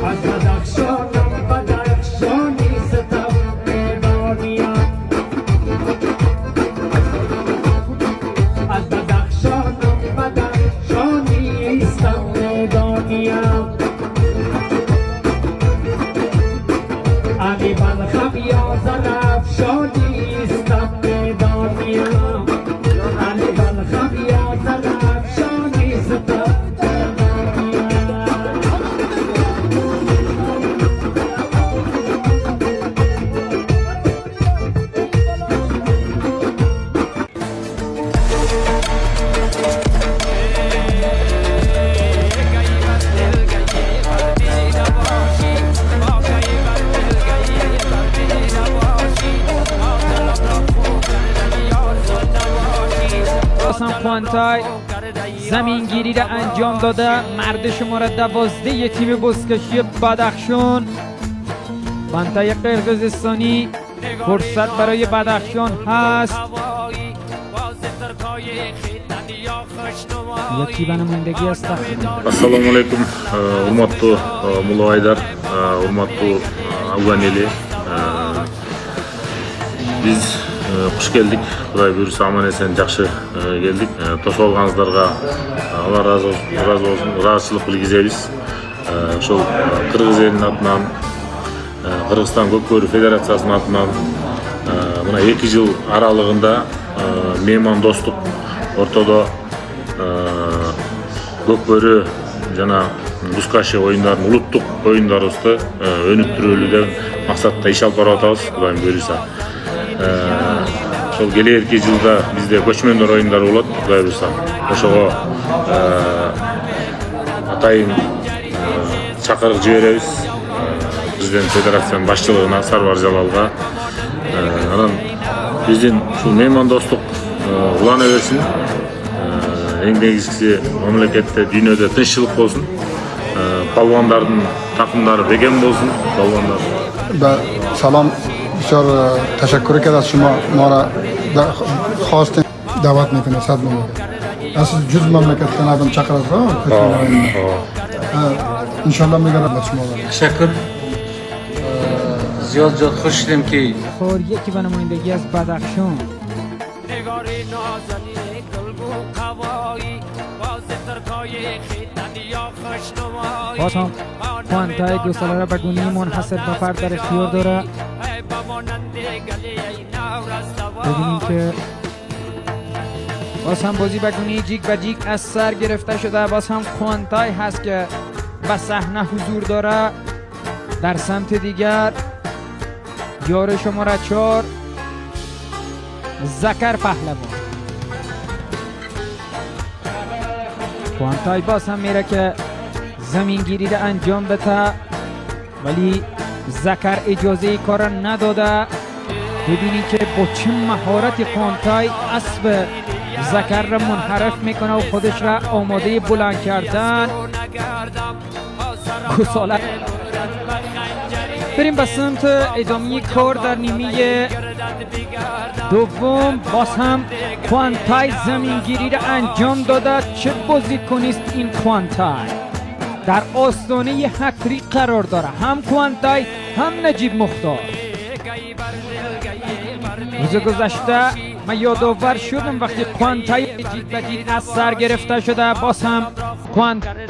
از بدخشانم بدخشانی ستم دنیا از بدخشانم بدخشانی ستم دنیا علی بلخم یا زرفشانی ستم دنیا علی بلخم یا زرفشانی ستم حسن خوانتای زمینگیری را انجام داده. مرد شماره 12 تیم بزکشی بدخشان خوانتای قرقیزستانی. فرصت برای بدخشان هست. یکی به نمایندگی است. Assalomu alaykum, hurmatli muloyidar, hurmatli Afg'on eli. Biz xush keldik. Xudoy buyursa omon eson yaxshi keldik. To'sib olganingizlarga Alloh razı olsun, rahatchilik bilgizaymiz. Şol Qirg'iz elining atidan, Qirg'iziston Ko'kko'ri Federatsiyasining atidan buna 2 yil aralığında mehmon dostluk ortada Көкбөрі жана Бузкаши ойындарының улуттук ойындарыбызды өнүктүрөлүү максатта иш алып барып атабыз. Кудайым буйруса. Ошол келерки жылда бизде көчмөндөр оюндары болот. Кудай буйруса. Ошого атайын чакырык жиберебиз. Президент федерациянын башчылыгына Сарвар Жалалга. Анан биздин ушул мейман достук улана берсин. Эң негизгиси мамлекетте, дүйнөдө тынччылык болсун. Палвандардын такымдары бекем болсун. Палвандар. سلام بسیار تشکر که از شما ما را خواستین دعوت میکنه. صد ممنون. از جز مملکت نادم چقدر ان شاء الله میگم به شما. تشکر. زیاد خوش شدم که خور یکی به نمایندگی از بدخشان. بازم خوانتای گوساله را به گونی منحصر به فرد در اختیار داره. ببینیم که باز هم بازی به گونی جیک به جیک از سر گرفته شده. باز هم خوانتای هست که به صحنه حضور داره. در سمت دیگر یار شماره 4 زکر پهلوان. خوانتای باز هم میره که زمینگیری را انجام بده، ولی زکر اجازه کار نداده. ببینید که با چه مهارت خوانتای اسب زکر را منحرف میکنه و خودش را آماده بلند کردن. گوساله بریم به سمت ادامه کار در نیمه دوم. باز هم خوانتای زمینگیری را انجام داده. چه بازیکنی است این خوانتای. در آستانه هتریک قرار داره. هم خوانتای هم نجیب مختار. روز گذشته من یادآور شدم وقتی خوانتای جید به جید از سر گرفته شده. باز هم خوانتای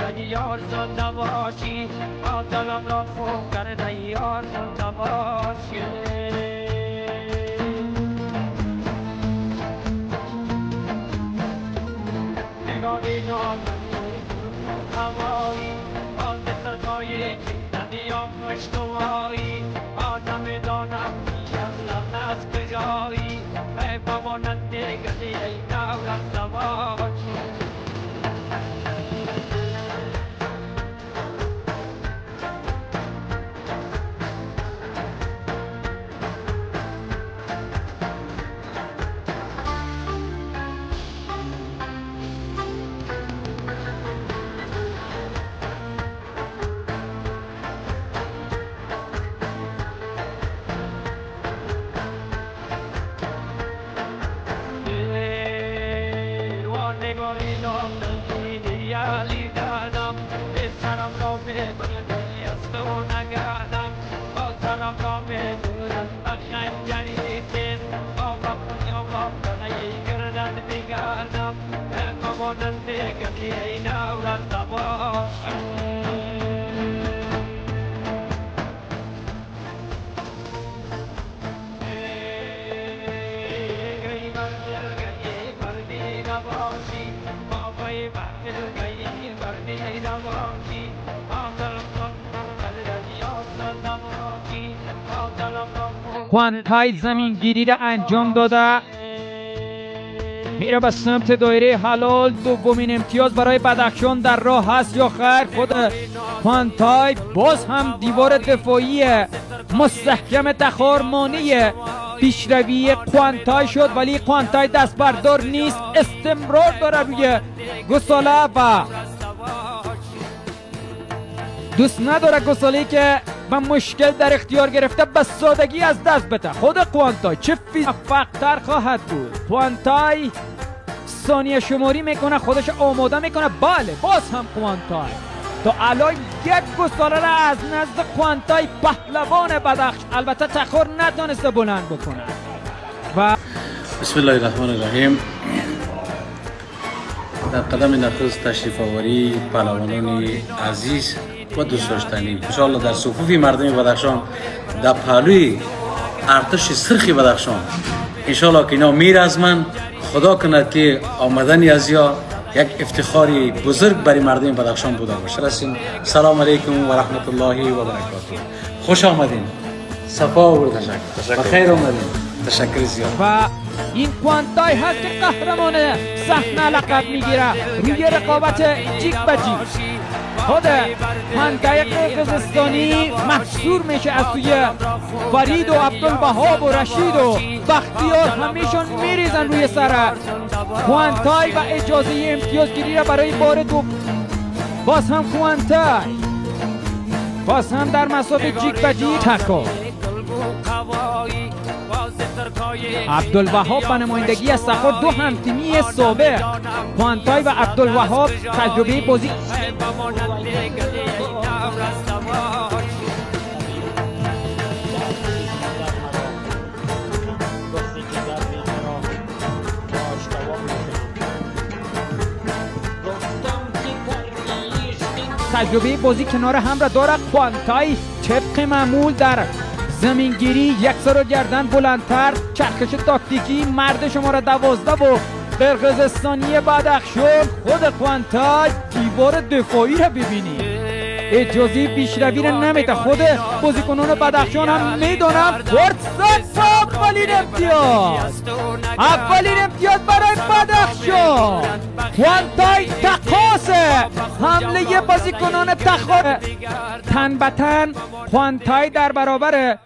خوانتای زمینگیری را انجام داده میره به سمت دایره حلال. دومین امتیاز برای بدخشان در راه هست یا خیر؟ خود خوانتای باز هم دیوار دفاعی مستحکم تخارمانی پیشروی خوانتای شد، ولی خوانتای دست بردار نیست، استمرار داره روی گساله و دوست نداره گساله که و مشکل در اختیار گرفته به سادگی از دست بده. خود خوانتای چه فقطر خواهد بود. خوانتای ثانیه شماری میکنه، خودش آماده میکنه. بله باز هم خوانتای تا الان یک گساله را از نزد خوانتای پهلوان بدخش البته تخار نتونسته بلند بکنه. و بسم الله الرحمن الرحیم. در قدم نخست تشریف آوری پهلوانان عزیز و دوست داشتنی انشاءالله در صفوف مردم بدخشان، در پهلوی ارتش سرخ بدخشان انشاءالله که اینا میرزمند. خدا کند که آمدن از یا یک افتخاری بزرگ برای مردم بدخشان بوده باشه. رسیم سلام علیکم و رحمت الله و برکاته. خوش آمدین، صفا و تشکر، بخیر آمدین. تشکر زیاد. و این خوانتای هست که قهرمان صحنه لقب میگیره روی رقابت جیک به جیک. خود خوانتای قرقیزستانی محصور میشه از سوی فرید و عبدالوهاب و رشید و بختیار، همیشون میریزن روی سر خوانتای و اجازه امتیازگیری را برای بار دو. باز هم خوانتای، باز هم در مسابقه جیک به جیک تکا. عبدالوهاب به نمایندگی از سخور دو همتیمی سابق خوانتای و عبدالوهاب تجربه بازی کنار هم را دارد. خوانتای طبق معمول در زمینگیری یک سر و گردن بلندتر، چرخش تاکتیکی مرد شماره 12 و قرقیزستانی بدخشان. خود خوانتای دیوار دفاعی را ببینید، اجازه پیشروی را نمیده. خود بازیکنان بدخشان هم میدونم فرصت اولین امتیاز، اولین امتیاز برای بدخشان. خوانتای تقاس حمله بازیکنان تخار تن به تن. خوانتای در برابر